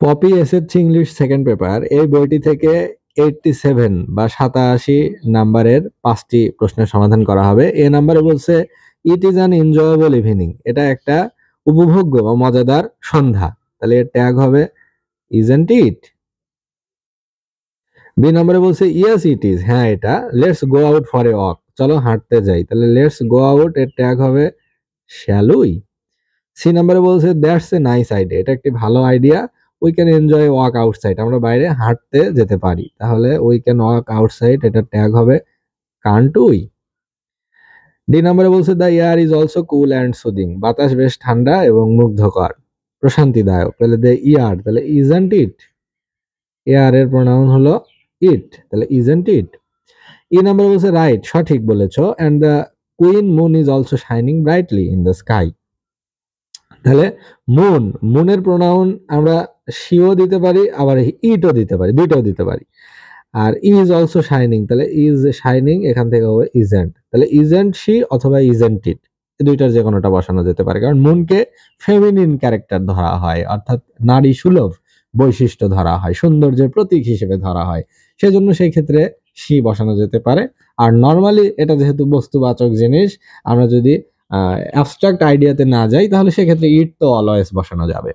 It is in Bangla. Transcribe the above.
Poppy SSC English second paper এই বইটি থেকে 87 বা 87 নাম্বারের 5টি প্রশ্নের সমাধান করা হবে। এ নাম্বারে বলছে it is an enjoyable evening, এটা একটা উপভোগ্য বা মজাদার সন্ধ্যা, তাহলে এর ট্যাগ হবে ইজন্ট ইট। বি নম্বরে বলছে ইয়েস ইট ইজ, হ্যাঁ এটা, let's go out for a walk, চলো হাঁটতে যাই, তাহলে লেটস গো আউট এর ট্যাগ হবে শ্যাল উই। সি নম্বরে বলছে দ্যাটস এ নাইস আইডিয়া, এটা একটি ভালো idea, we can enjoy walk outside, আমরা বাইরে হাঁটতে যেতে পারি, তাহলে উই ক্যান ওয়াক আউটসাইড এটার ট্যাগ হবে কান্ট উই। ডি নম্বরে বলছে the air is also cool and soothing, বাতাস বেশ ঠান্ডা এবং মুগ্ধকর, প্রশান্তিদায়ক, তাহলে দ্য ইয়ার, তাহলে ইজন্ট ইট, এয়ার এর প্রোনাউন হলো ইট, তাহলে ইজন্ট ইট। ই নাম্বার বলছে রাইট, সঠিক বলেছো, and the queen moon is also shining brightly in the sky, তাহলে মুন, মুনের প্রোনাউন আমরা শিও দিতে পারি আবার ইটও দিতে পারি, দুইটাও দিতে পারি। আর ইজ অলসো শাইনিং, তাহলে ইজ শাইনিং এখান থেকে হবে ইজেন্ট, তাহলে ইজেন্ট শি অথবা ইজেন্ট ইট, এই দুইটার যে কোনোটা বসানো যেতে পারে, কারণ মুনকে ফেমিনিন ক্যারেক্টার ধরা হয়, অর্থাৎ নারী সুলভ বৈশিষ্ট্য ধরা হয়, সৌন্দর্যের প্রতীক হিসেবে ধরা হয়, সেজন্য সেই ক্ষেত্রে শি বসানো যেতে পারে। আর নর্মালি এটা যেহেতু বস্তুবাচক জিনিস, আমরা যদি অ্যাবস্ট্রাক্ট আইডিয়াতে না যাই তাহলে সেক্ষেত্রে ইট তো অলওয়েজ বসানো যাবে।